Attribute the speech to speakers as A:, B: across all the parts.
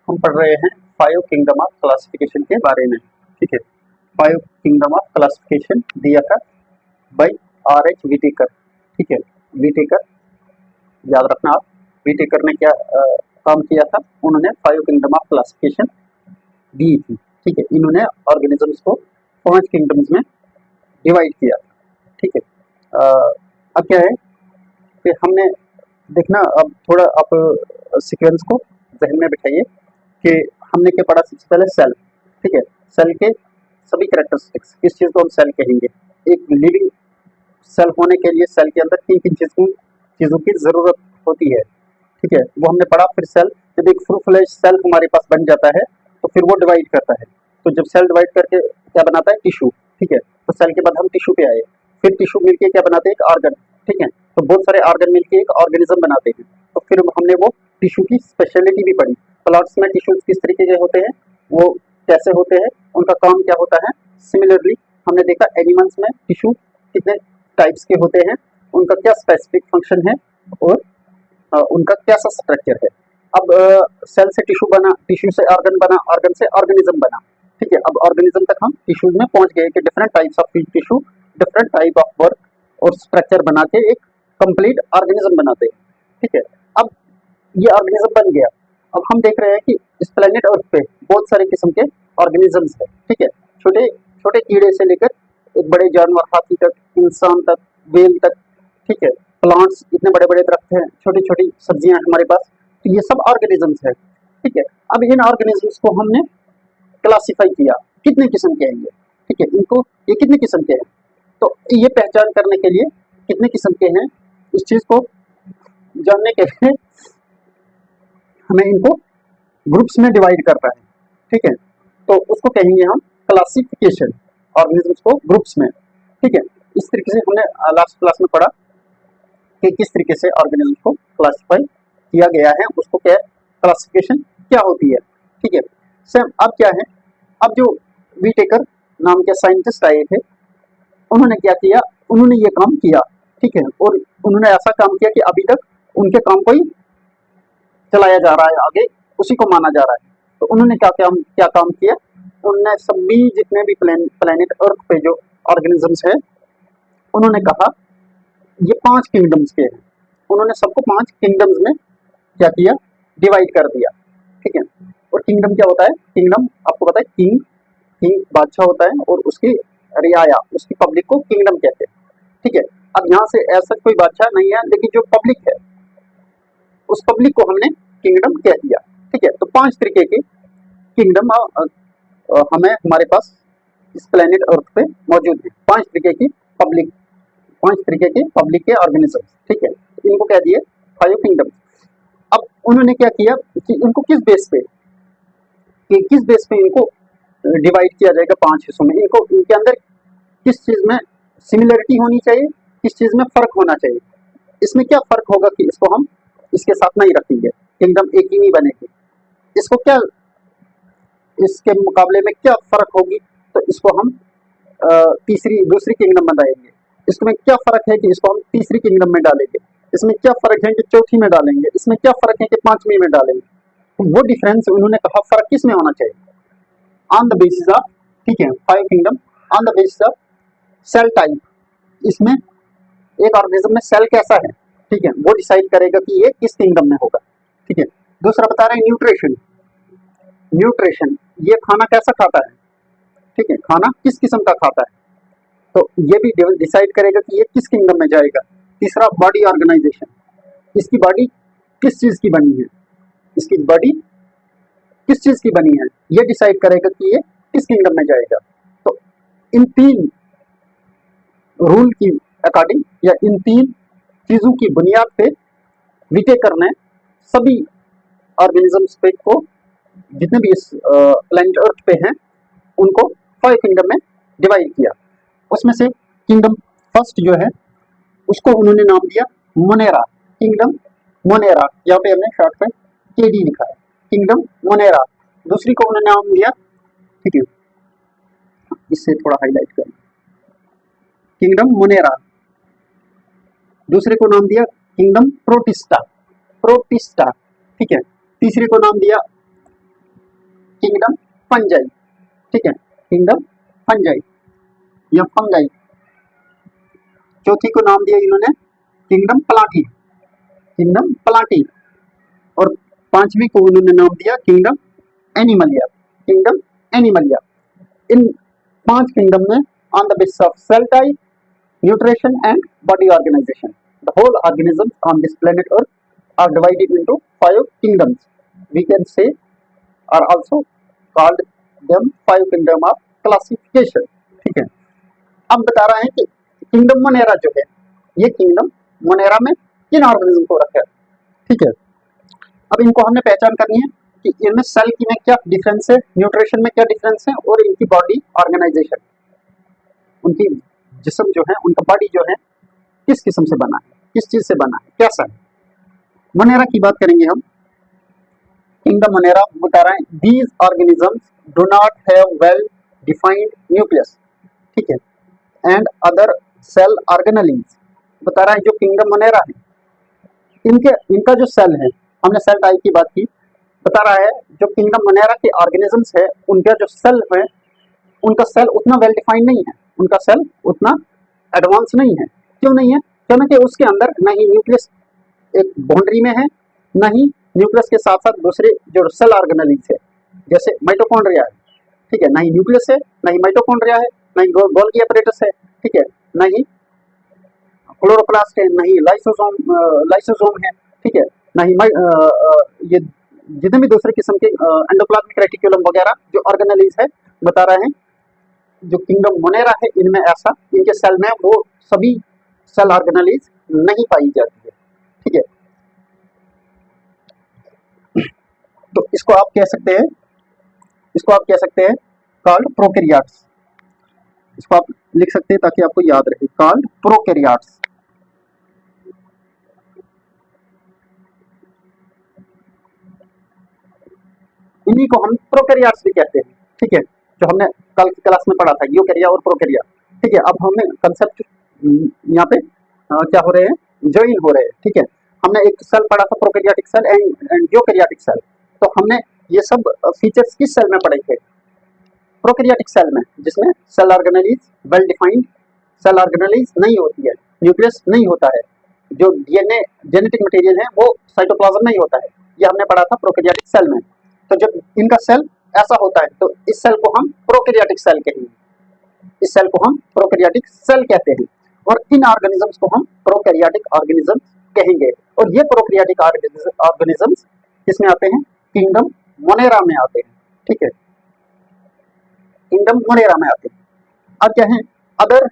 A: हम पढ़ रहे हैं 5 किंगडम ऑफ क्लासिफिकेशन के बारे में। ठीक है, 5 किंगडम ऑफ क्लासिफिकेशन दिया था बाय R.H. विटेकर। ठीक है, विटेकर याद रखना आप, विटेकर ने क्या काम किया था, उन्होंने 5 किंगडम ऑफ क्लासिफिकेशन दी थी। ठीक है, इन्होंने ऑर्गेनिजम्स को 5 किंगडम्स में डिवाइड किया। ठीक है, अब क्या है कि हमने देखना, अब थोड़ा आप सीक्वेंस को जहन में बिठाइए कि हमने क्या पढ़ा। सबसे पहले सेल। ठीक है, सेल के सभी कैरेक्टरिस्टिक्स, किस चीज़ को हम सेल कहेंगे। एक लिविंग सेल होने के लिए सेल के अंदर किन किन चीज़ों की ज़रूरत होती है। ठीक है, वो हमने पढ़ा। फिर सेल, जब एक फुल फ्लेश सेल हमारे पास बन जाता है तो फिर वो डिवाइड करता है। तो जब सेल डिवाइड करके क्या बनाता है, टिश्यू। ठीक है, तो सेल के बाद हम टिश्यू पे आए, फिर टिश्यू मिलके क्या बनाते हैं, एक ऑर्गन। ठीक है, तो बहुत सारे ऑर्गन मिलके एक ऑर्गेनिज्म बनाते हैं। तो फिर हमने वो टिश्यू की स्पेशलिटी भी पढ़ी। प्लांट्स में टिश्यूज किस तरीके के होते हैं, वो कैसे होते हैं, उनका काम क्या होता है। सिमिलरली हमने देखा एनिमल्स में टिश्यू कितने टाइप्स के होते हैं, उनका क्या स्पेसिफिक फंक्शन है और उनका कैसा स्ट्रक्चर है। अब सेल से टिश्यू बना, टिश्यू से ऑर्गन बना, ऑर्गन से ऑर्गेनिज्म बना। ठीक है, अब ऑर्गेनिज्म तक हम टिश्यूज में पहुंच गए कि different types of tissue different type of work और स्ट्रक्चर बना के एक कंप्लीट ऑर्गेनिज्म बनाते हैं। ठीक है, अब ये ऑर्गेनिज्म बन गया। अब हम देख रहे हैं कि इस प्लेनेट अर्थ पे बहुत सारे किस्म के ऑर्गेनिजम्स है। ठीक है, छोटे छोटे कीड़े से लेकर एक बड़े जानवर, हाथी तक, इंसान तक, वेल तक। ठीक है, प्लांट्स, इतने बड़े बड़े दरख्त हैं, छोटी छोटी सब्जियां हमारे पास, तो ये सब ऑर्गेनिजम्स है। ठीक है, अब इन ऑर्गेनिजम्स को हमने क्लासिफाई किया, कितने किस्म के हैं ये। ठीक है, इनको ये कितने किस्म के हैं, तो ये पहचान करने के लिए कितने किस्म के हैं, इस चीज को जानने के लिए हमें इनको ग्रुप्स में डिवाइड करना है। ठीक है, तो उसको कहेंगे हम क्लासिफिकेशन, ऑर्गेनिजम्स को ग्रुप्स में। ठीक है, इस तरीके से हमने लास्ट क्लास में पढ़ा कि किस तरीके से ऑर्गेनिज्म को क्लासिफाई किया गया है, उसको क्या क्लासिफिकेशन क्या होती है। ठीक है, सेम अब क्या है, अब जो विटेकर नाम के साइंटिस्ट आए थे, उन्होंने क्या किया, उन्होंने ये काम किया। ठीक है, और उन्होंने ऐसा काम किया कि अभी तक उनके काम को ही चलाया जा रहा है, आगे उसी को माना जा रहा है। तो उन्होंने क्या काम किया, उन्होंने सभी जितने भी प्लेनेट अर्थ पे जो ऑर्गेनिजम्स है, उन्होंने कहा ये 5 किंगडम्स के हैं। उन्होंने सबको 5 किंगडम्स में क्या किया, डिवाइड कर दिया। ठीक है, और किंगडम क्या होता है, किंगडम आपको पता है, किंग किंग बादशाह होता है और उसकी रियाया, उसकी पब्लिक को किंगडम कहते हैं। ठीक है, अब यहाँ से ऐसा कोई बादशाह नहीं है, लेकिन जो पब्लिक है उस पब्लिक को हमने किंगडम कह दिया। ठीक है, तो 5 तरीके के किंगडम हमें हमारे पास इस प्लेनेट अर्थ पे मौजूद है। 5 तरीके की पब्लिक, 5 तरीके के पब्लिक के ऑर्गेनिज्म। ठीक है, इनको कह दिए 5 किंगडम। अब उन्होंने क्या किया कि इनको किस बेस पे, इनको डिवाइड किया जाएगा 5 हिस्सों में। इनको इनके अंदर किस चीज में सिमिलरिटी होनी चाहिए, किस चीज में फर्क होना चाहिए। इसमें क्या फर्क होगा कि इसको हम इसके साथ नहीं रखेंगे, किंगडम एक ही नहीं बनेगी। इसको क्या, इसके मुकाबले में क्या फर्क होगी, तो इसको हम दूसरी किंगडम बनाएंगे। इसमें क्या फर्क है कि इसको हम तीसरी किंगडम में डालेंगे। इसमें क्या फर्क है कि चौथी में डालेंगे। इसमें क्या फर्क है कि 5वीं में डालेंगे। तो वो डिफरेंस उन्होंने कहा फर्क किस में होना चाहिए, ऑन द बेसिस ऑफ, ठीक है, 5 kingdom on the basis of cell type. इसमें एक ऑर्गेनिज्म में सेल कैसा है, ठीक है, वो डिसाइड करेगा कि ये किस किंगडम में होगा। ठीक है, दूसरा बता रहे हैं न्यूट्रिशन। न्यूट्रिशन, ये खाना कैसा खाता है। ठीक है, खाना किस किस्म का खाता है, तो ये भी डिसाइड करेगा कि ये किस किंगडम में जाएगा। तीसरा बॉडी ऑर्गेनाइजेशन, इसकी बॉडी किस चीज की बनी है, इसकी बॉडी किस चीज की बनी है, ये डिसाइड करेगा कि ये किस किंगडम में जाएगा। तो इन 3 रूल की अकॉर्डिंग या इन 3 चीजों की बुनियाद पे विटेकर ने सभी ऑर्गेनिजम्स पे को, जितने भी इस प्लैनेट अर्थ पे हैं, उनको 5 किंगडम में डिवाइड किया। उसमें से किंगडम फर्स्ट जो है उसको उन्होंने नाम दिया मोनेरा, किंगडम मोनेरा। यहाँ पे हमने शॉर्ट में केडी लिखा है, किंगडम मोनेरा। दूसरी को उन्होंने नाम दिया, ठीक है, इससे थोड़ा हाईलाइट करें, किंगडम मोनेरा। दूसरे को नाम दिया किंगडम प्रोटिस्टा, प्रोटिस्टा। ठीक है, तीसरे को नाम दिया किंगडम फंजाई, ठीक है, किंगडम फंजाई या फंगाई। चौथी को नाम दिया इन्होंने किंगडम प्लाटी, किंगडम प्लाटी। और पांचवी को उन्होंने नाम दिया किंगडम एनिमलिया, किंगडम एनिमलिया। इन 5 किंगडम में on the basis of cell type, nutrition and body organization, the whole organisms on this planet Earth are divided into 5 kingdoms. We can say are also called them 5 kingdom of classification, ठीक है। अब बता रहा है कि kingdom Monera जो है, ये किंगडम मोनेरा में किन ऑर्गेनिज्म को रखा है, ठीक है। अब इनको हमने पहचान करनी है कि इनमें सेल की में क्या डिफरेंस है, न्यूट्रिशन में क्या डिफरेंस है, और इनकी बॉडी ऑर्गेनाइजेशन, उनकी जिस्म जो है, उनका बॉडी जो है किस किस्म से बना है, किस चीज से बना है, कैसा है। मोनेरा की बात करेंगे हम। किंगडम मोनेरा बता रहा है these organisms do not have well defined nucleus, ठीक है, एंड अदर सेल ऑर्गेनेलीज। बता रहा है जो किंगडम मोनेरा है, इनका जो सेल है, हमने सेल टाइप की बात की, बता रहा है जो किंगडम मोनेरा के ऑर्गेनिजम्स है, उनका जो सेल है, उनका सेल उतना वेल डिफाइंड नहीं है, उनका सेल उतना एडवांस नहीं है। क्यों नहीं है? क्योंकि उसके अंदर न ही न्यूक्लियस एक बाउंड्री में है, न ही न्यूक्लियस के साथ साथ दूसरे जो सेल ऑर्गेनेलीज है, जैसे माइटोकॉन्ड्रिया है, ठीक है, न ही न्यूक्लियस है, न ही माइटोकॉन्ड्रिया है, न ही गोल्गी apparatus है, ठीक है, न ही क्लोरोप्लास्ट है, न ही लाइसोसोम है, ठीक है, न ही ये जितने भी दूसरे किस्म के एंडोप्लाज्मिक रेटिकुलम वगैरह जो ऑर्गेनेलीज है, बता रहे हैं जो किंगडम मोनेरा है, इनमें ऐसा, इनके सेल में वो सभी सेल ऑर्गेनेलीज नहीं पाई जाती है, ठीक है। तो इसको आप कह सकते हैं कॉल्ड प्रोकैरियोट्स। इसको आप लिख सकते हैं ताकि आपको याद रहे, कॉल्ड प्रोकैरियोट्स। इन्हीं को हम प्रोकैरियोट्स भी कहते हैं, ठीक है, जो हमने कल की क्लास में पढ़ा था, यूकैरिया और प्रोकैरिया, ठीक है। अब हमें कंसेप्ट यहाँ पे क्या हो रहे हैं, ज्वाइन हो रहे हैं, ठीक है। हमने एक सेल पढ़ा था prokaryotic cell and eukaryotic cell, तो हमने ये सब फीचर्स किस सेल में पढ़े थे, प्रोकैरियोटिक सेल में, जिसमें cell organelles well defined, cell organelles नहीं होती है, न्यूक्लियस नहीं होता है, जो डीएनए जेनेटिक मटेरियल है वो साइटोप्लाज्म नहीं होता है, ये हमने पढ़ा था प्रोकैरियोटिक सेल में। तो जब इनका सेल ऐसा होता है तो इस सेल को हम प्रोकैरियोटिक सेल कहेंगे, इस सेल को हम प्रोकैरियोटिक सेल कहते हैं, और इन ऑर्गेनिजम्स को हम प्रोकैरियोटिक ऑर्गेनिजम्स कहेंगे। और ये प्रोकैरियोटिक ऑर्गेनिजम्स किसमें आते हैं, किंगडम मोनेरा में आते हैं, ठीक है, किंगडम मोनेरा में आते हैं। अब क्या है, अदर,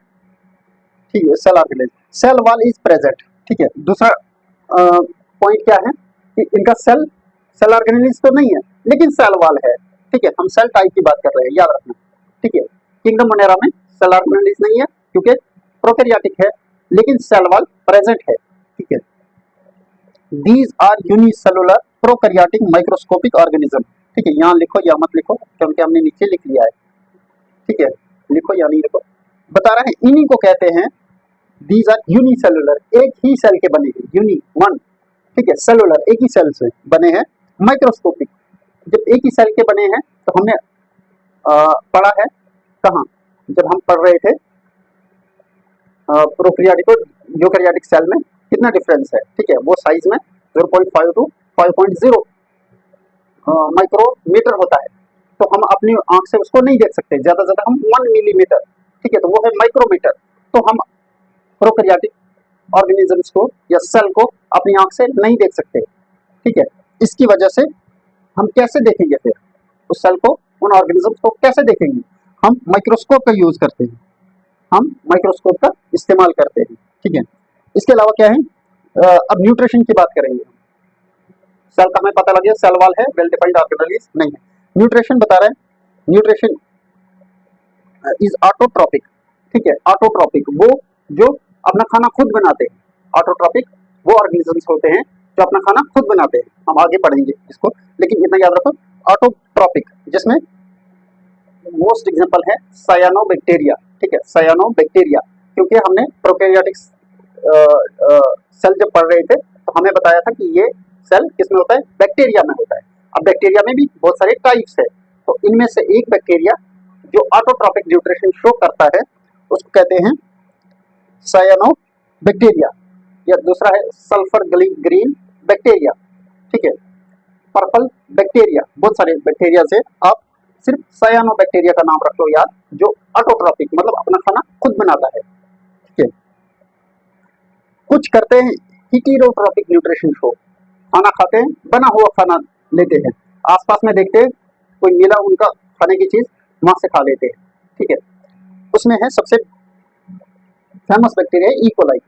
A: ठीक है, cell organism, cell wall is present, ठीक है। दूसरा पॉइंट क्या है कि इनका सेल ऑर्गेनेलिज तो नहीं है लेकिन सेल वॉल है, ठीक है। हम सेल टाइप की बात कर रहे हैं, याद रखना, ठीक है। किंगडम मोनेरा में सेल ऑर्गेनेलिज नहीं है क्योंकि प्रोकैरियोटिक है, लेकिन सेल वॉल प्रेजेंट है, ठीक है। These are unicellular prokaryotic microscopic organism, ठीक है। यहाँ लिखो या मत लिखो क्योंकि हमने नीचे लिख लिया है, ठीक है, लिखो या नहीं लिखो, बता रहे हैं इन्हीं को कहते हैं, दीज आर यूनिसेलुलर, एक ही सेल के बने हैं, यूनि वन, ठीक है, सेलुलर एक ही सेल से बने हैं, माइक्रोस्कोपिक, जब एक ही सेल के बने हैं तो हमने पढ़ा है कहाँ, जब हम पढ़ रहे थे प्रोकैरियोटिक और यूकैरियोटिक सेल में कितना डिफरेंस है, ठीक है, वो साइज में 0.5 टू 5.0 माइक्रोमीटर होता है, तो हम अपनी आंख से उसको नहीं देख सकते, ज्यादा से ज्यादा हम 1 मिलीमीटर, ठीक है, तो वो है माइक्रोमीटर। तो हम प्रोकैरियोटिक ऑर्गेनिजम्स को या सेल को अपनी आंख से नहीं देख सकते, ठीक है। इसकी वजह से हम कैसे देखेंगे फिर उस सेल को, उन ऑर्गेनिजम्स को कैसे देखेंगे, हम माइक्रोस्कोप का यूज करते हैं, हम माइक्रोस्कोप का इस्तेमाल करते हैं, ठीक है। इसके अलावा क्या है, अब न्यूट्रिशन की बात करेंगे। सेल का हमें पता लग गया, सेल वॉल है, वेल डिफाइंड ऑर्गेनेलिज नहीं है। न्यूट्रिशन बता रहे हैं, न्यूट्रिशन इज ऑटोट्रॉपिक, ठीक है, ऑटोट्रॉपिक वो जो अपना खाना खुद बनाते हैं, ऑटोट्रॉपिक वो ऑर्गेनिजम्स होते हैं जो अपना खाना खुद बनाते हैं, हम आगे पढ़ेंगे इसको, लेकिन इतना याद रखो, ऑटोट्रॉपिक, जिसमें मोस्ट एग्जांपल है सायानोबैक्टीरिया, ठीक है, सायानोबैक्टीरिया, क्योंकि हमने प्रोकैरियोटिक सेल जब पढ़ रहे थे तो हमें बताया था कि ये सेल किसमें होता है, बैक्टीरिया में होता है। अब बैक्टीरिया में भी बहुत सारे टाइप्स है, तो इनमें से एक बैक्टीरिया जो ऑटोट्रॉपिक न्यूट्रिशन शो करता है उसको कहते हैं सायानोबैक्टीरिया, या दूसरा है सल्फर ग्रीन बैक्टीरिया, ठीक है, पर्पल बैक्टीरिया। बहुत सारे बैक्टीरिया से आप सिर्फ सायानोबैक्टीरिया का नाम रख लो याद, जो ऑटोट्रॉपिक मतलब अपना खाना खुद बनाता है, ठीक है। कुछ करते हैं हीटेरोट्रॉपिक न्यूट्रिशन शो, खाना खाते हैं, बना हुआ खाना लेते हैं, आसपास में देखते हैं कोई मिला उनका खाने की चीज वहां से खा लेते हैं, ठीक है। उसमें है सबसे फेमस बैक्टीरिया इकोलाई,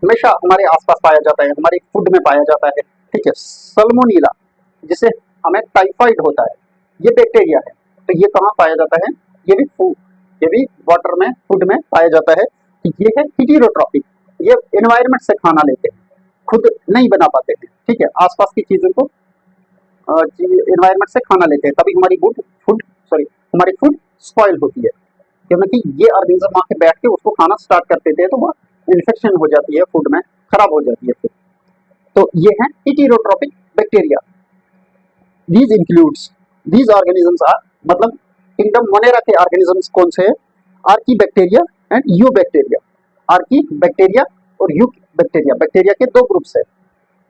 A: हमेशा हमारे आसपास पाया जाता है, हमारे फूड में पाया जाता है, ठीक है। सल्मोनेला, जिसे हमें टाइफाइड होता है, ये बैक्टीरिया है। तो ये कहाँ पाया जाता है? ये भी वाटर में, फूड में पाया जाता है। ये है हीटेरोट्रॉपिक, ये एनवायरनमेंट से खाना लेते हैं, खुद नहीं बना पाते हैं, ठीक है। आसपास की चीजों को एनवायरनमेंट से खाना लेते हैं, तभी हमारी फूड स्पॉइल होती है, क्योंकि ये ऑर्गेनिज्म वहां के बैठ के उसको खाना स्टार्ट कर देते हैं, तो वो इन्फेक्शन हो जाती है, फूड में खराब हो जाती है फिर। तो ये है हीटेरोट्रॉपिक बैक्टीरिया। दीज ऑर्गेनिजम्स आर, मतलब किंगडम मोनेरा के ऑर्गेनिजम्स कौन से हैं? Archie bacteria and you bacteria. Archie bacteria और यू बैक्टीरिया, बैक्टीरिया के दो ग्रुप्स है,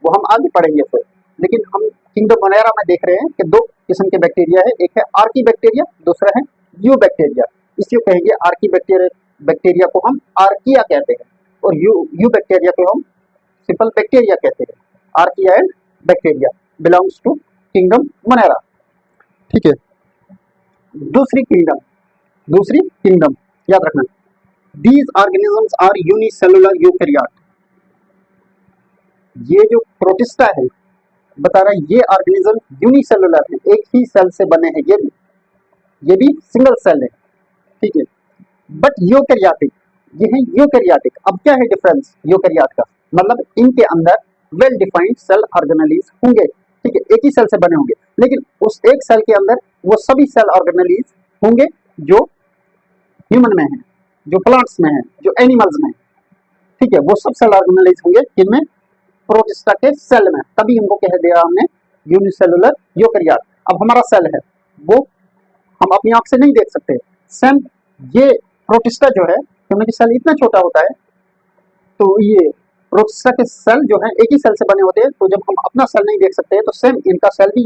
A: वो हम आगे पढ़ेंगे फिर। लेकिन हम किंगडम मोनेरा में देख रहे हैं कि दो किस्म के बैक्टीरिया है, एक है आर्की बैक्टीरिया, दूसरा है यू बैक्टीरिया। इसलिए कहेंगे आर्की बैक्टीरिया को हम आर्किया कहते हैं, और यू बैक्टीरिया को हम सिंपल बैक्टीरिया कहते हैं। Archaea and bacteria belongs to kingdom monera, ठीक है। दूसरी किंगडम याद रखना, these organisms are unicellular eukaryote. ये जो प्रोटिस्टा है बता रहा है, ये ऑर्गेनिज्म यूनिसेलुलर है, एक ही सेल से बने हैं, ये भी सिंगल सेल है, ठीक है। बट यूकैरियोटिक, ये है यूकैरियोटिक। अब क्या है डिफरेंस यूकैरियोट का? मतलब इनके अंदर वेल डिफाइंड सेल ऑर्गेनेलीज होंगे, ठीक है, एक ही सेल से बने होंगे, लेकिन उस एक सेल के अंदर वो सभी सेल ऑर्गेनेलीज होंगे जो ह्यूमन में है, जो प्लांट्स में है, जो एनिमल्स में है, ठीक है। वो सब सेल ऑर्गेनेलीज होंगे किनमें? प्रोटिस्टा के सेल में, तभी इनको कह दिया हमने यूनिसेलुलर यूकैरियोट। अब हमारा सेल है वो हम अपनी आंख से नहीं देख सकते, सेम ये प्रोटिस्टा जो है, क्योंकि सेल इतना छोटा होता है, तो ये प्रोटिस्टा के सेल जो है एक ही सेल से बने होते हैं, तो जब हम अपना सेल नहीं देख सकते तो सेम इनका सेल भी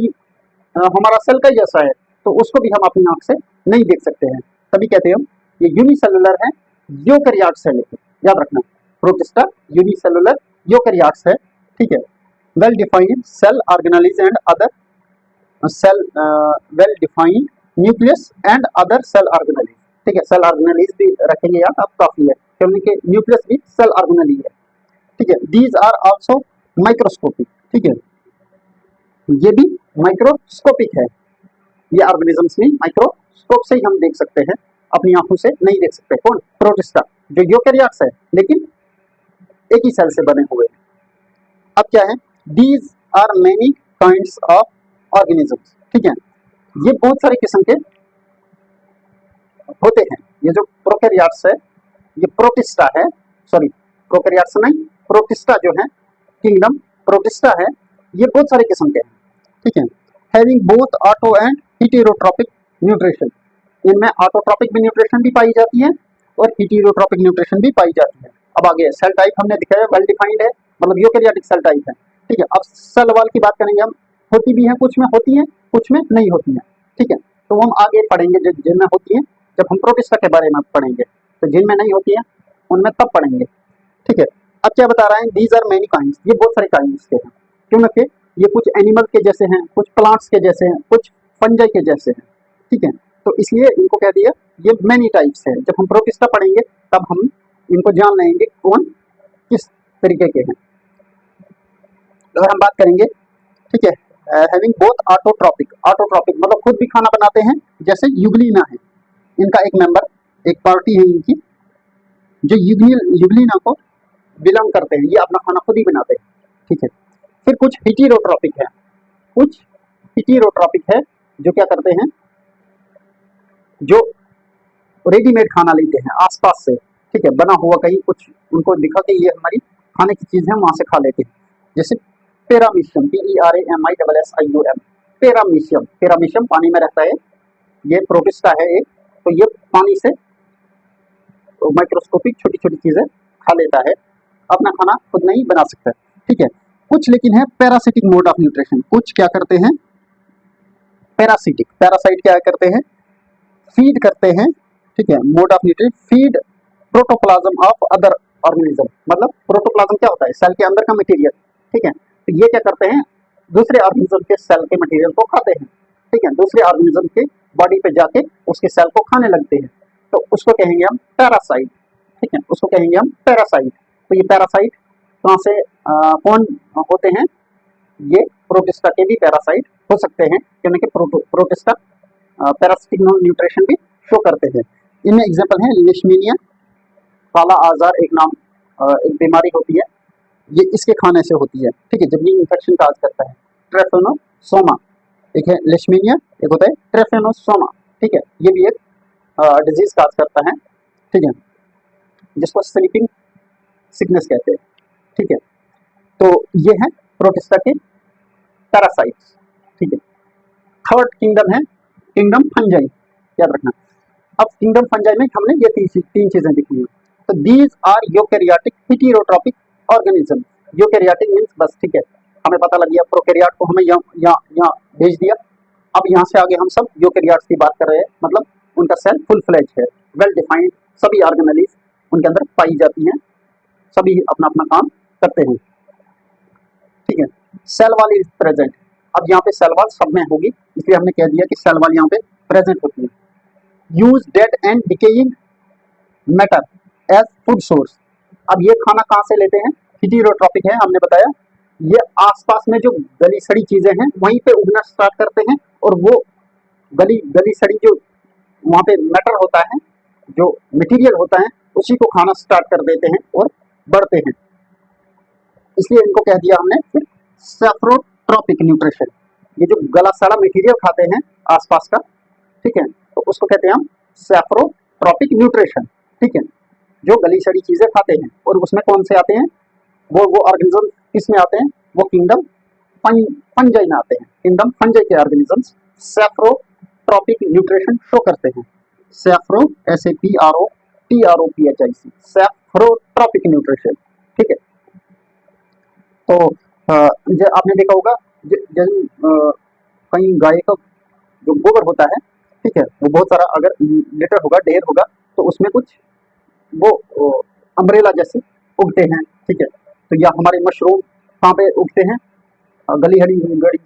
A: हमारा सेल का जैसा है, तो उसको भी हम अपनी आंख से नहीं देख सकते हैं, तभी कहते हैं हम ये यूनिसेलुलर है, यूकैरियोट सेल है, याद रखना। प्रोटिस्टा यूनिसेलुलर यूकैरियोट्स है, ठीक है। Well defined cell organelles and other cell, well defined nucleus and other cell organelles, ठीक है। सेल ऑर्गेनेलीज भी रखेंगे याद, अब काफी है, क्योंकि न्यूक्लियस भी सेल ऑर्गेनेली है, ठीक है। दीज आर आल्सो माइक्रोस्कोपिक, ठीक है, ये भी माइक्रोस्कोपिक है। ये ऑर्गेनिजम्स भी माइक्रोस्कोप से ही हम देख सकते हैं, अपनी आंखों से नहीं देख सकते। कौन? प्रोटिस्टा, जो यूकैरियोट्स है लेकिन एक ही सेल से बने हुए हैं। अब क्या है? These are many kinds of organisms, ठीक है, ये बहुत सारे किस्म के होते हैं। ये जो प्रोकैरियोट्स है, ये प्रोटिस्टा है, सॉरी प्रोकैरियोट्स नहीं, प्रोटिस्टा जो है, किंगडम प्रोटिस्टा है, ये बहुत सारे किस्म के हैं, ठीक है। Having both auto and heterotrophic nutrition, इनमें ऑटोट्रॉपिक भी न्यूट्रिशन भी पाई जाती है और हीटेरोट्रॉपिक न्यूट्रिशन भी पाई जाती है। अब आगे सेल टाइप हमने दिखाया, वेल डिफाइंड है, मतलब यूकैरियोटिक सेल टाइप है, ठीक है। अब सेल वॉल की बात करेंगे हम, होती भी है, कुछ में होती है, कुछ में नहीं होती है, ठीक है। तो हम आगे पढ़ेंगे जिनमें होती है, जब हम प्रोटिस्टा के बारे में पढ़ेंगे, तो जिनमें नहीं होती है उनमें तब पढ़ेंगे, ठीक है। अब क्या बता रहा है? दीज आर मेनी काइंड्स, ये बहुत सारे काइंड्स के हैं, क्योंकि ये कुछ एनिमल के जैसे हैं, कुछ प्लांट्स के जैसे हैं, कुछ फंजाई के जैसे हैं, ठीक है। तो इसलिए इनको कह दिया ये मेनी टाइप्स है। जब हम प्रोटिस्टा पढ़ेंगे तब हम इनको जान लेंगे कौन किस तरीके के हैं। अगर हम बात करेंगे, ठीक है, हैविंग बोथ ऑटोट्रॉपिक, ऑटोट्रॉपिक मतलब खुद भी खाना बनाते हैं, जैसे यूग्लिना है, इनका एक मेंबर, एक पार्टी है इनकी, जो यूग्लिना को बिलोंग करते हैं, ये अपना खाना खुद ही बनाते हैं, ठीक है। फिर कुछ हीटेरोट्रॉपिक है, कुछ हीटेरोट्रॉपिक है जो क्या करते हैं, जो रेडीमेड खाना लेते हैं आसपास से, ठीक है, बना हुआ कहीं कुछ उनको दिखा के ये हमारी खाने की चीज है, वहां से खा लेते हैं। जैसे पेरामीशियम, PERAMISSIUM, पेरामीशियम, पेरामीशियम पानी में रहता है, ये प्रोटिस्टा है एक, तो ये पानी से माइक्रोस्कोपिक छोटी छोटी चीजें खा लेता है, अपना खाना खुद नहीं बना सकता। ठीक है, कुछ लेकिन है पैरासिटिक मोड ऑफ न्यूट्रिशन, कुछ क्या करते हैं पैरासिटिक, पैरासाइट क्या करते हैं फीड करते हैं। ठीक है, mode of nutrition feed protoplasm of other organism, मतलब प्रोटोप्लाज्म क्या होता है सेल के अंदर का मटेरियल। ठीक है, तो ये क्या करते हैं दूसरे ऑर्गेनिज्म के सेल के मटेरियल को खाते हैं। ठीक है, दूसरे ऑर्गेनिज्म के बॉडी पे जाके उसके सेल को खाने लगते हैं, तो उसको कहेंगे हम पैरासाइट। ठीक है, उसको कहेंगे हम पैरासाइट। तो ये पैरासाइट कहाँ से कौन होते हैं, ये प्रोटिस्टा के भी पैरासाइट हो सकते हैं, क्योंकि प्रोटिस्टा पैरासिटिक न्यूट्रिशन भी शो करते हैं। इनमें एग्जांपल है लेशमीनिया, काला आजार एक नाम एक बीमारी होती है, ये इसके खाने से होती है। ठीक है, जब ये इन्फेक्शन काज करता है। ट्रेफेनोसोमा एक है लेशमीनिया, एक होता है ट्रेफेनोसोमा। ठीक है, ये भी एक डिजीज काज करता है। ठीक है, जिसको स्लीपिंग सिकनेस कहते हैं। ठीक है, तो ये है प्रोटिस्टा के पैरासाइट्स। ठीक है, थर्ड किंगडम है किंगडम फंजाई, याद रखना। अब किंगडम फंजाई में हमने ये तीन चीजें दिखी हैं। तो these are eukaryotic heterotrophic organism. Eukaryotic means बस, ठीक है, हमें पता लग गया, प्रोकैरियोट को हमें यहाँ भेज दिया। अब यहाँ से आगे हम सब यूकैरियोट्स की बात कर रहे हैं, मतलब उनका सेल फुल फ्लेज है, वेल डिफाइंड, सभी ऑर्गेनेलिज उनके अंदर पाई जाती हैं, सभी अपना अपना काम करते हैं। ठीक है, सेल वाल इज प्रेजेंट। अब यहाँ पे सेल वाल सब में होगी, इसलिए हमने कह दिया कि सेल वाल यहाँ पे प्रेजेंट होती है। Use dead and decaying matter as food source. अब ये खाना कहाँ से लेते हैं, हेटेरोट्रॉपिक है, हमने बताया। ये आसपास में जो गली सड़ी चीजें हैं वहीं पे उगना स्टार्ट करते हैं, और वो गली सड़ी जो वहाँ पे मैटर होता है, जो मटेरियल होता है, उसी को खाना स्टार्ट कर देते हैं और बढ़ते हैं। इसलिए इनको कह दिया हमने फिर सेफ्रोट्रॉपिक न्यूट्रिशन। ये जो गला सड़ा मटेरियल खाते हैं आसपास का, ठीक है, तो उसको कहते हैं हम सेफ्रोट्रॉपिक न्यूट्रिशन। ठीक है, जो गली सड़ी चीजें खाते हैं, और उसमें कौन से आते हैं, वो ऑर्गेनिज्म किसमें आते हैं, वो किंगडम फंजाई में आते हैं। किंगडम फंजाई के ऑर्गेनिजम्स सेफ्रोट्रॉपिक न्यूट्रिशन शो करते हैं। सेफ्रो SAPROTROPHIC सेफ्रोट्रॉपिक न्यूट्रिशन। ठीक है, तो आपने देखा होगा कहीं गाय का जो गोबर होता है, ठीक है, वो बहुत सारा अगर लीटर होगा, ढेर होगा, तो उसमें कुछ वो अम्ब्रेला जैसे उगते हैं। ठीक है, तो या हमारे मशरूम कहाँ पे उगते हैं, गली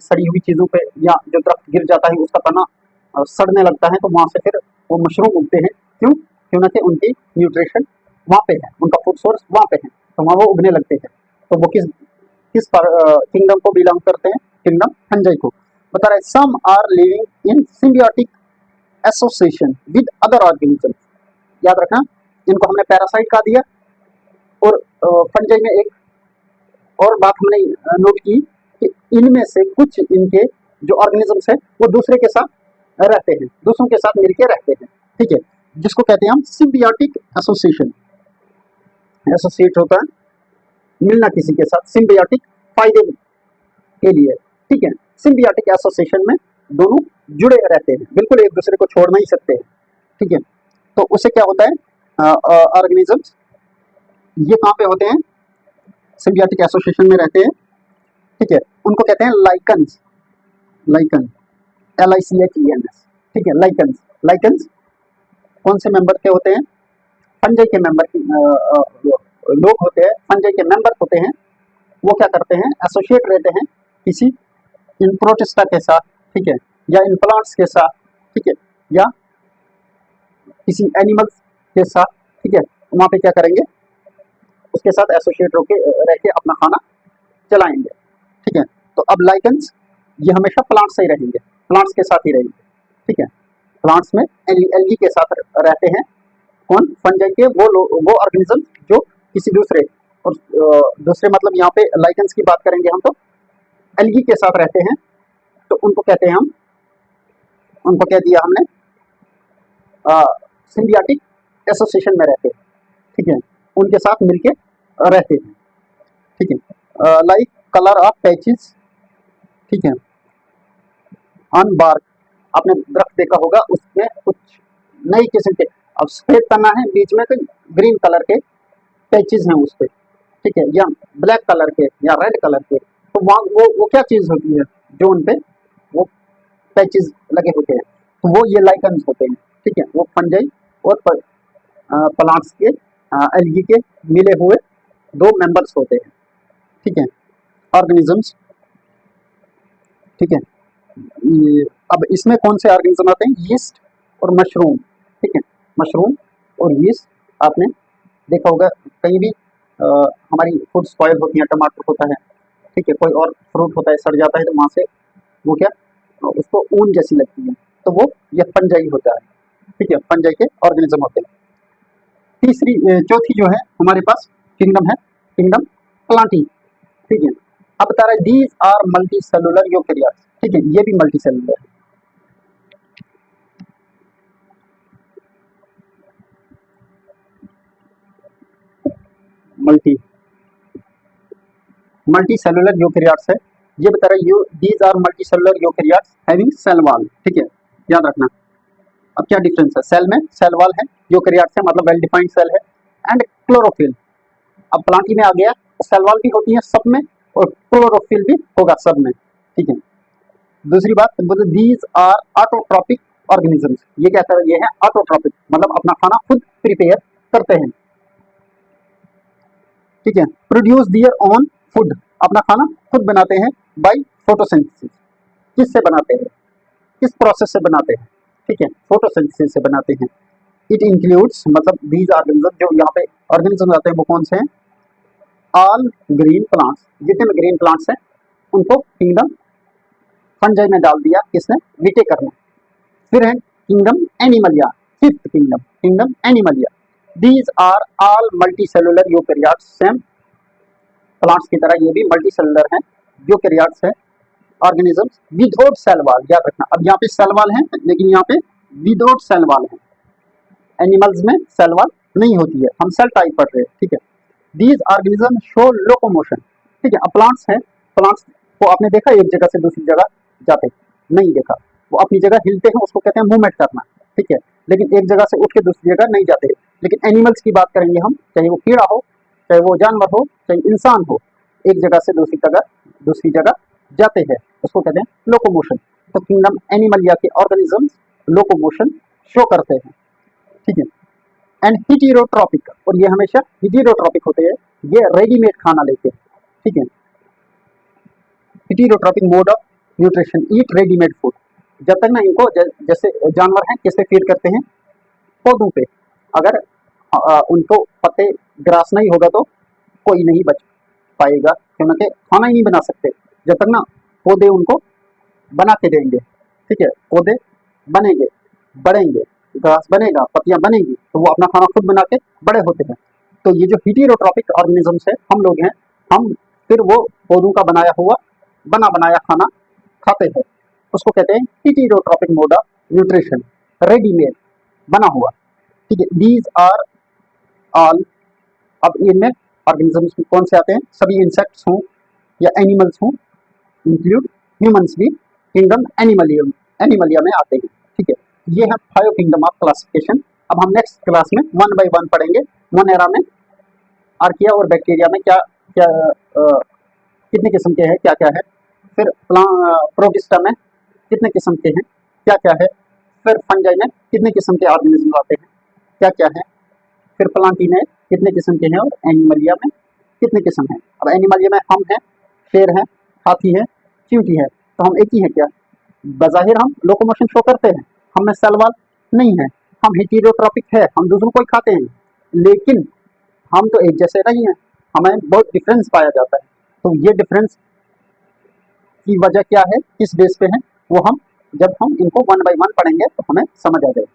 A: सड़ी हुई चीज़ों पे, या जो दरख्त गिर जाता है उसका तना सड़ने लगता है, तो वहाँ से फिर वो मशरूम उगते हैं। क्यों, क्योंकि उनकी न्यूट्रिशन वहाँ पे है, उनका फूड सोर्स वहाँ पे है, तो वहाँ वो उगने लगते हैं। तो वो किस किस किंगडम को बिलोंग करते हैं, किंगडम फंजाई को। बता रहे some are living in symbiotic association with other organism. याद रखना, इनको हमने पैरासाइट कहा दिया, और फंजाई में एक और बात हमने नोट की कि इनमें से कुछ इनके जो ऑर्गेनिजम्स है वो दूसरे के साथ रहते हैं, दूसरों के साथ मिलकर रहते हैं। ठीक है, जिसको कहते हैं हम सिम्बियोटिक एसोसिएशन। एसोसिएट होता है मिलना किसी के साथ, सिम्बियोटिक फायदे के लिए। ठीक है, सिम्बियोटिक एसोसिएशन में दोनों जुड़े रहते हैं, बिल्कुल एक दूसरे को छोड़ नहीं सकते हैं। ठीक है, तो उससे क्या होता है, ऑर्गेनिजम्स ये कहाँ पे होते हैं, सिम्बियोटिक एसोसिएशन में रहते हैं। ठीक है, उनको कहते हैं लाइकन्स। Lichen LICHENS। ठीक है, लाइकन्स। लाइकन्स कौन से मेंबर के होते हैं, फंजाई के मेंबर लोग होते हैं, फंजाई के मेंबर होते हैं। वो क्या करते हैं, एसोसिएट रहते हैं किसी इन प्रोटिस्टा के साथ, ठीक है, या इन प्लांट्स के साथ, ठीक है, या किसी एनिमल्स के साथ। ठीक है, वहाँ पे क्या करेंगे, उसके साथ एसोसिएट रह के अपना खाना चलाएंगे। ठीक है, तो अब लाइकन्स ये हमेशा प्लांट्स से ही रहेंगे, प्लांट्स के साथ ही रहेंगे। ठीक है, प्लांट्स में एल्गी के साथ रहते हैं। कौन, फंजाई के वो ऑर्गेनिज्म जो किसी दूसरे, और दूसरे मतलब यहाँ पे लाइकन्स की बात करेंगे हम, तो एल्गी के साथ रहते हैं, तो उनको कहते हैं हम, उनको कह दिया हमने सिम्बियोटिक एसोसिएशन में रहते हैं। ठीक है, उनके साथ मिलके रहते हैं। ठीक है, लाइक कलर ऑफ पैचेस, ठीक है, ऑन बार्क आपने दरख्त देखा होगा, उसमें कुछ नई किस्म के, अब सफेद तना है, बीच में कोई ग्रीन कलर के पैचेज हैं उस पे, ठीक है, या ब्लैक कलर के या रेड कलर के, तो वहाँ वो क्या चीज होती है जो उन पे वो पैचेज लगे होते हैं, तो वो ये लाइकन्स होते हैं, ठीक है, वो फंजाई और प्लांट्स के एल्गी के मिले हुए दो मेंबर्स होते हैं, ठीक है, ऑर्गेनिजम्स, ठीक है। अब इसमें कौन से ऑर्गेनिज्म आते हैं, यीस्ट और मशरूम, ठीक है, मशरूम और यीस्ट। आपने देखा होगा कहीं भी हमारी फूड स्पॉयल होती है, टमाटर होता है, ठीक है, कोई और फ्रूट होता है सड़ जाता है, तो वहाँ से वो क्या उसको ऊन जैसी लगती है, तो वो ये फंजाई होता है, ठीक है, फंजाई के ऑर्गेनिज्म होते हैं। चौथी जो है हमारे पास किंगडम है, किंगडम प्लांटी, ठीक है। अब बता रहा है these are multi cellular eukaryotes, ठीक है, ये भी मल्टी सेलुलर है। मल्टी मल्टी सेलुलर यूकेरियोट्स है, ये बता रहा है you these are multi cellular eukaryotes having cell wall, ठीक है, याद रखना। अब क्या डिफरेंस है, सेल में सेल वॉल है, यूकेरियोट्स है मतलब वेल डिफाइंड सेल है, एंड क्लोरोफिल। अब प्लांटी में आ गया, सेल वॉल भी होती है सब में और क्लोरोफिल भी होगा सब में, ठीक है। दूसरी बात बोले दीज आर ऑटोट्रॉपिक ऑर्गेनिजम्स, ये क्या कर ये है ऑटोट्रॉपिक, मतलब अपना खाना खुद प्रिपेयर करते हैं, ठीक है। प्रोड्यूस दियर ओन फूड, अपना खाना खुद बनाते हैं बाय फोटोसिंथेसिस, किससे बनाते हैं, किस प्रोसेस से बनाते हैं, ठीक है, फोटोसिंथेसिस से बनाते हैं। इट इंक्लूड्स मतलब दीज ऑर्गेनिज्म, जो यहाँ पे ऑर्गेनिज्म आते हैं वो कौन से हैं, ऑल ग्रीन प्लांट्स, जितने में ग्रीन प्लांट्स हैं उनको किंगडम फंजाई में डाल दिया, किसने, विटेकर ने। फिर है kingdom animalia, fifth kingdom, kingdom animalia. These are all multi cellular eukaryotes, same plants की तरह ये भी मल्टी सेलुलर हैं, यूकेरियोट्स है ऑर्गेनिजम्स विदाउट सेल वॉल, याद रखना। अब यहाँ पे सेल वॉल है लेकिन यहाँ पे विदाउट सेल वॉल है, एनिमल्स में सेल वॉल नहीं होती है, हम सेल टाइप पढ़ रहे हैं, ठीक है। दीज ऑर्गेनिज्म शो लोकोमोशन, ठीक है। अब प्लांट्स हैं, प्लांट्स को आपने देखा एक जगह से दूसरी जगह जाते, नहीं देखा, वो अपनी जगह हिलते हैं, उसको कहते हैं मूवमेंट करना, ठीक है, लेकिन एक जगह से उठ के दूसरी जगह नहीं जाते। लेकिन एनिमल्स की बात करेंगे हम, चाहे वो कीड़ा हो, चाहे वो जानवर हो, चाहे इंसान हो, एक जगह से दूसरी जगह जाते हैं, उसको कहते हैं लोकोमोशन। तो किंगडम एनिमलिया के ऑर्गेनिजम्स लोकोमोशन शो करते हैं, ठीक है। एंड हिटेरोट्रॉपिक, और ये हमेशा हिटेरोट्रॉपिक होते हैं, ये रेडीमेड खाना लेते हैं, ठीक है। Heterotrophic mode of nutrition, eat readymade food, जब तक ना इनको जैसे जानवर हैं किस पे फीड करते हैं, पौधों पे, अगर उनको पत्ते ग्रास नहीं होगा तो कोई नहीं बच पाएगा, क्योंकि खाना ही नहीं बना सकते जब तक ना पौधे उनको बना के देंगे, ठीक है, पौधे बनेंगे, बढ़ेंगे, घास बनेगा, पत्तियां बनेगी, तो वो अपना खाना खुद बना के बड़े होते हैं। तो ये जो हिटेरोट्रॉपिक ऑर्गेनिजम्स है, हम लोग हैं, हम फिर वो पौधों का बनाया हुआ बना बनाया खाना खाते हैं, उसको कहते हैं हिटेरोट्रॉपिक मोड ऑफ न्यूट्रिशन, रेडीमेड बना हुआ, ठीक है। दीज आर ऑल, अब इनमें ऑर्गेनिजम्स कौन से आते हैं, सभी इंसेक्ट्स हों या एनिमल्स हों, इंक्लूड ह्यूमंस भी किंगडम एनिमलिया में आते हैं, ठीक है। ये है 5 किंगडम ऑफ क्लासिफिकेशन। अब हम नेक्स्ट क्लास में 1 बाय 1 पढ़ेंगे। मोनेरा में, आर्किया और बैक्टीरिया में क्या क्या कितने किस्म के हैं, क्या क्या है, फिर प्रोटिस्टा में कितने किस्म के हैं, क्या क्या है, फिर फंजाई में कितने किस्म के ऑर्गेनिज्म आते हैं, क्या क्या है, फिर प्लांटी में कितने किस्म के हैं, और एनिमलिया में कितने किस्म हैं। अब एनिमलिया में हम हैं, शेर है, हाथी है, चींटी है, तो हम एक ही है क्या, बज़ाहिर हम लोकोमोशन शो करते हैं, हम में सेल वॉल नहीं है, हम हेटेरोट्रॉपिक है, हम दूसरों को ही खाते हैं, लेकिन हम तो एक जैसे नहीं हैं, हमें बहुत डिफरेंस पाया जाता है। तो ये डिफरेंस की वजह क्या है, किस बेस पे है, वो हम जब हम इनको 1 बाय 1 पढ़ेंगे तो हमें समझ आ जाएगा।